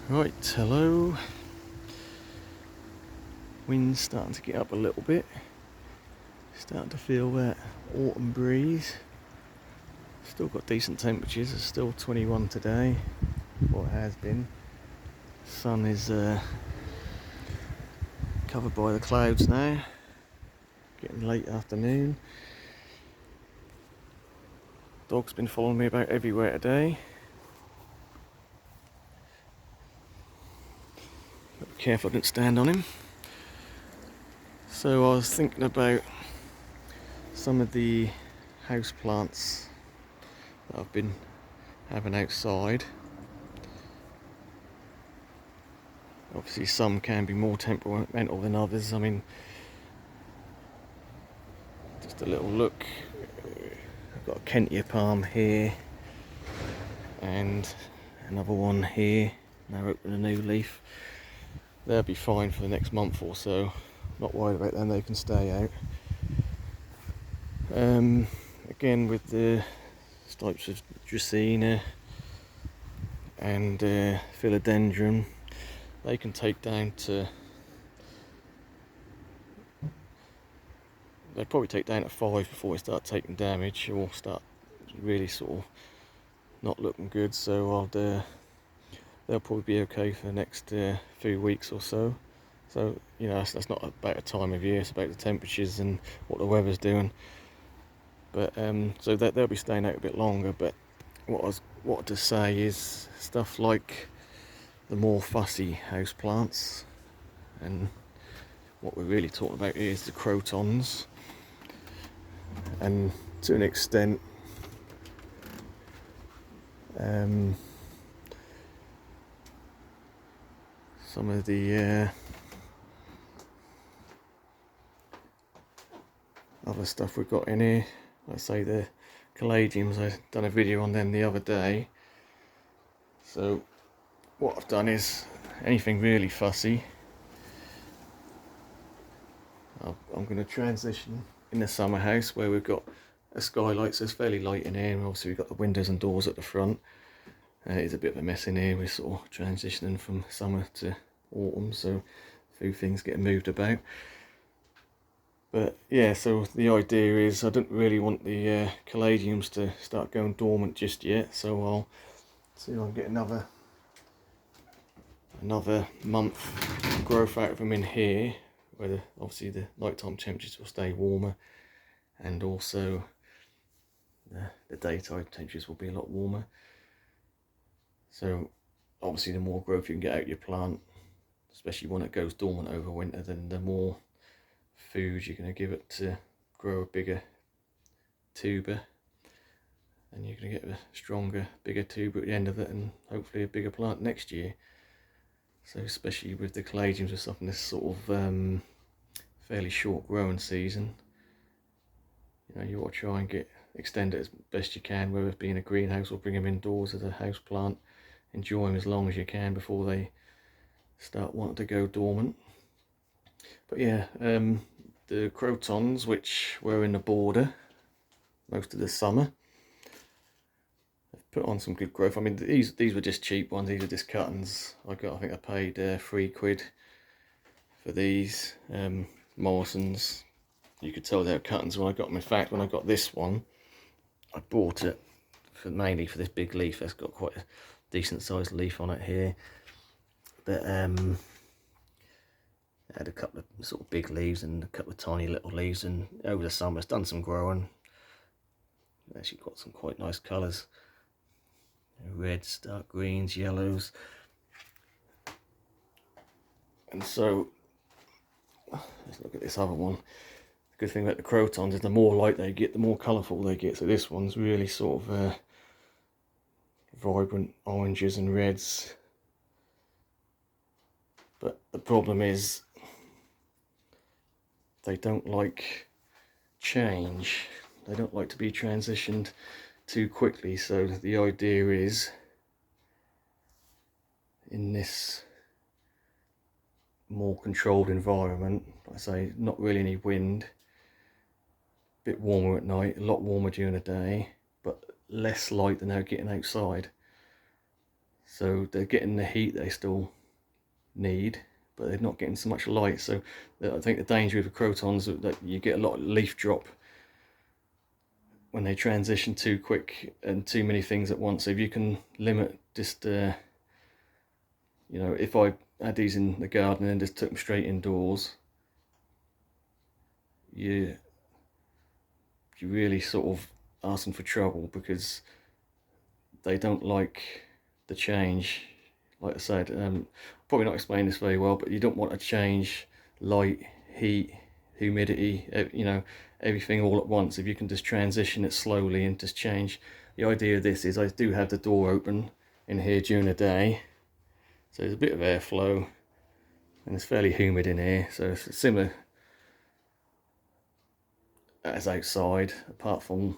Right, hello. Wind's starting to get up a little bit. Starting to feel that autumn breeze. Still got decent temperatures. It's still 21 today, or it has been. Sun is covered by the clouds now. Getting late afternoon. Dog's been following me about everywhere today. Be careful I didn't stand on him. So I was thinking about some of the house plants that I've been having outside. Obviously some can be more temperamental than others. I mean, just a little look. I've got a Kentia palm here and another one here. Now opening a new leaf. They'll be fine for the next month or so. Not worried about them, they can stay out. Again with the types of Dracaena and Philodendron, they can take down to, they probably take down to 5 before they start taking damage or start really sort of not looking good. So they'll probably be okay for the next few weeks or so. So you know that's not about a time of year, it's about the temperatures and what the weather's doing. But so that they'll be staying out a bit longer. But what I wanted to say is stuff like the more fussy house plants, and what we're really talking about here is the crotons, and to an extent some of the other stuff we've got in here. Like I say, the caladiums, I've done a video on them the other day. So what I've done is anything really fussy I'm going to transition in the summer house, where we've got a skylight, so it's fairly light in here, and obviously we've got the windows and doors at the front. It's a bit of a mess in here. We're sort of transitioning from summer to autumn, so a few things getting moved about. But yeah, so the idea is I don't really want the caladiums to start going dormant just yet, so I'll see if I can get another month growth out of them in here, where obviously the nighttime temperatures will stay warmer, and also the daytime temperatures will be a lot warmer. So obviously the more growth you can get out of your plant, especially when it goes dormant over winter, then the more food you're going to give it to grow a bigger tuber, and you're going to get a stronger, bigger tuber at the end of it, and hopefully a bigger plant next year. So especially with the caladiums or something, this sort of fairly short growing season, you know, you want to try and extend it as best you can, whether it be in a greenhouse or bring them indoors as a house plant. Enjoy them as long as you can before they start wanting to go dormant. But yeah, the crotons, which were in the border most of the summer, have put on some good growth. I mean, these were just cheap ones. These are just cuttings. I think I paid £3 for these Morrison's. You could tell they were cuttings when I got them. In fact, when I got this one, I bought it mainly for this big leaf. That's got quite a decent sized leaf on it here, but it had a couple of sort of big leaves and a couple of tiny little leaves, and over the summer it's done some growing. Actually got some quite nice colours, reds, dark greens, yellows. And so let's look at this other one. The good thing about the crotons is the more light they get, the more colourful they get. So this one's really sort of vibrant oranges and reds. But the problem is they don't like change. They don't like to be transitioned too quickly. So the idea is, in this more controlled environment, like I say, not really any wind, a bit warmer at night, a lot warmer during the day, but less light than they're getting outside. so they're getting the heat they still need, but they're not getting so much light. So I think the danger with the crotons is that you get a lot of leaf drop when they transition too quick and too many things at once. So if you can limit just you know, if I had these in the garden and just took them straight indoors, you really sort of asking for trouble, because they don't like the change. Like I said, probably not explaining this very well, but you don't want to change light, heat, humidity, you know, everything all at once. If you can just transition it slowly and just change. The idea of this is I do have the door open in here during the day, so there's a bit of airflow and it's fairly humid in here, so it's similar as outside, apart from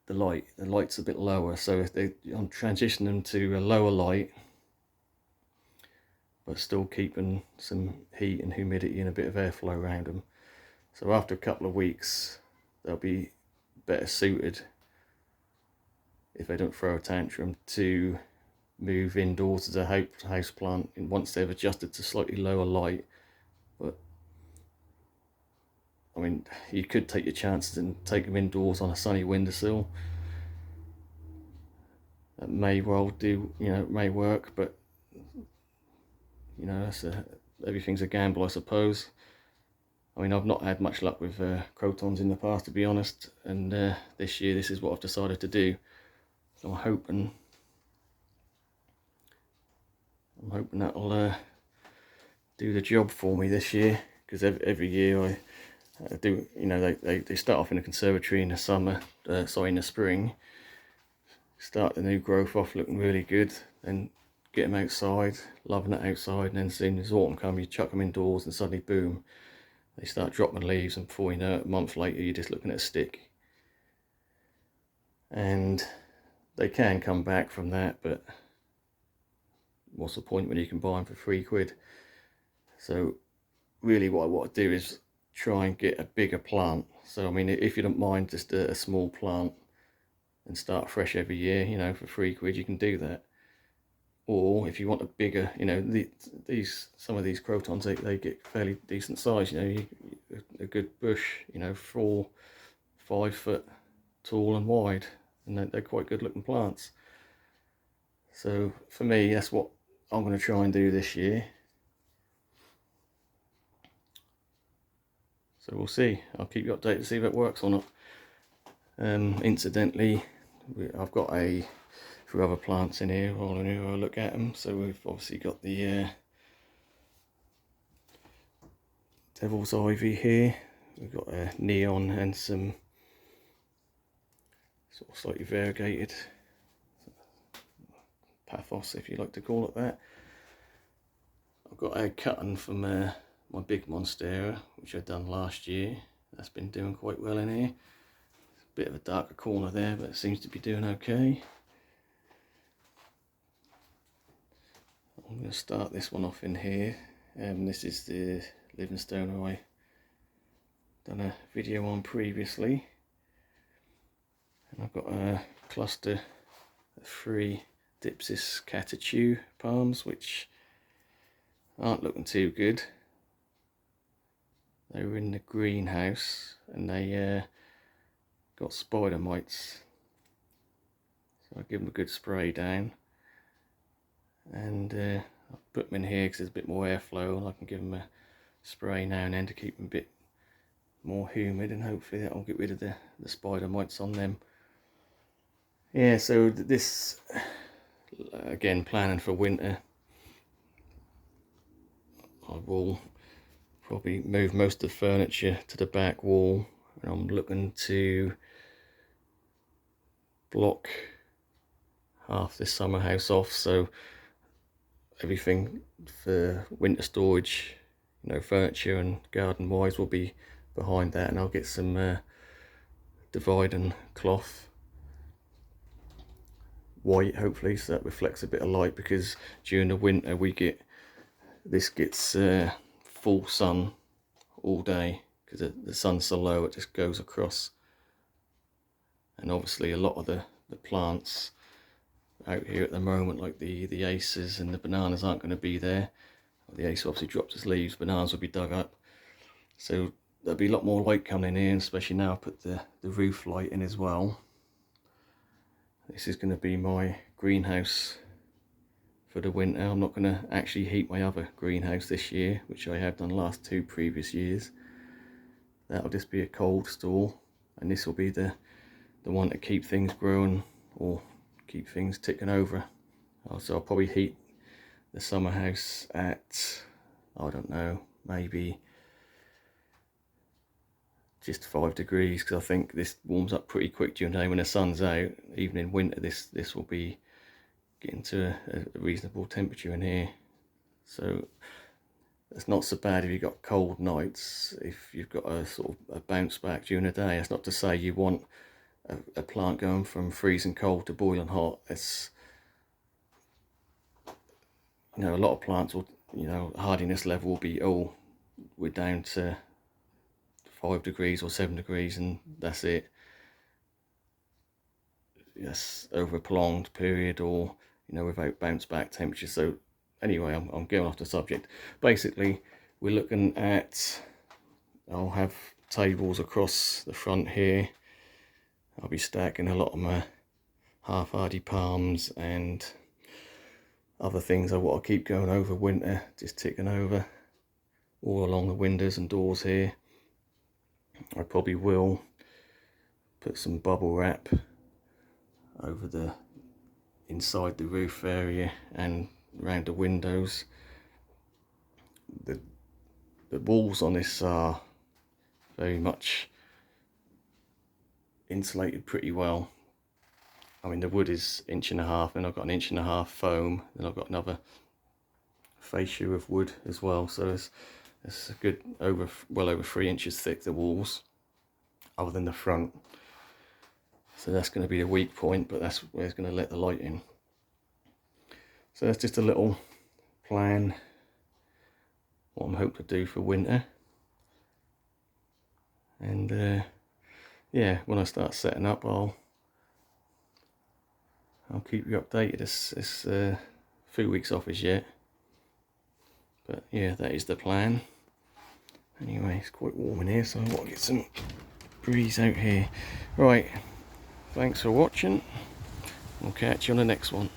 the light's a bit lower. So if I'm transitioning them to a lower light but still keeping some heat and humidity and a bit of airflow around them. So after a couple of weeks they'll be better suited, if they don't throw a tantrum, to move indoors as a house plant once they've adjusted to slightly lower light. But I mean, you could take your chances and take them indoors on a sunny windowsill. That may well do, you know, it may work, but you know, everything's a gamble, I suppose. I mean, I've not had much luck with crotons in the past, to be honest, and this year this is what I've decided to do. So I'm hoping that'll do the job for me this year, because every year I do, you know, they start off in the conservatory in the summer, in the spring, start the new growth off looking really good, then get them outside, loving it outside, and then as soon as autumn comes, you chuck them indoors and suddenly boom, they start dropping leaves, and before you know it, a month later you're just looking at a stick. And they can come back from that, but what's the point when you can buy them for £3? So really what I want to do is try and get a bigger plant. So I mean, if you don't mind just a small plant and start fresh every year, you know, for £3 you can do that. Or if you want a bigger, you know, some of these crotons, they get fairly decent size, you know, a good bush, you know, 4-5 foot tall and wide, and they're quite good looking plants. So for me, that's what I'm going to try and do this year. So we'll see. I'll keep you updated to see if it works or not. Incidentally, I've got a few other plants in here while I look at them. So we've obviously got the devil's ivy here. We've got a neon and some sort of slightly variegated pathos, if you like to call it that. I've got a cutting from my big monstera, which I'd done last year. That's been doing quite well in here. Bit of a darker corner there, but it seems to be doing okay. I'm going to start this one off in here. This is the Livingstone I done a video on previously, and I've got a cluster of 3 Dipsis catechu palms, which aren't looking too good. They were in the greenhouse and they got spider mites, so I give them a good spray down, and I'll put them in here because there's a bit more airflow, and I can give them a spray now and then to keep them a bit more humid, and hopefully that'll get rid of the spider mites on them. Yeah, so this, again, planning for winter, I will probably move most of the furniture to the back wall, and I'm looking to block half this summer house off, so everything for winter storage, you know, furniture and garden wise, will be behind that, and I'll get some dividing cloth, white hopefully, so that reflects a bit of light, because during the winter this gets full sun all day, because the sun's so low it just goes across. And obviously a lot of the plants out here at the moment, like the aces and the bananas aren't going to be there. The ace obviously dropped its leaves, bananas will be dug up. So there'll be a lot more light coming in, especially now I put the roof light in as well. This is going to be my greenhouse for the winter. I'm not going to actually heat my other greenhouse this year, which I have done last 2 previous years. That'll just be a cold stall, and this will be the one to keep things growing or keep things ticking over. So I'll probably heat the summer house at, I don't know, maybe just 5 degrees, because I think this warms up pretty quick during the day when the sun's out. Even in winter this will be getting to a reasonable temperature in here, so it's not so bad if you've got cold nights. If you've got a sort of a bounce back during the day, it's not to say you want a plant going from freezing cold to boiling hot. It's, you know, a lot of plants will, you know, hardiness level will be, oh, we're down to 5 degrees or 7 degrees and that's it. Yes, over a prolonged period, or, you know, without bounce back temperature. So anyway, I'm going off the subject. Basically, we're looking at, I'll have tables across the front here. I'll be stacking a lot of my half-hardy palms and other things I want to keep going over winter, just ticking over all along the windows and doors here. I probably will put some bubble wrap over the inside the roof area and around the windows. The walls on this are very much insulated pretty well. I mean, the wood is 1.5 inches, and I've got 1.5 inches foam, and I've got another fascia of wood as well, so it's a good well over 3 inches thick, the walls, other than the front. So that's going to be the weak point, but that's where it's going to let the light in. So that's just a little plan what I'm hoping to do for winter. And yeah, when I start setting up, I'll keep you updated. It's a few weeks off as yet, but yeah, that is the plan. Anyway, it's quite warm in here, so I want to get some breeze out here. Right, thanks for watching. We'll catch you on the next one.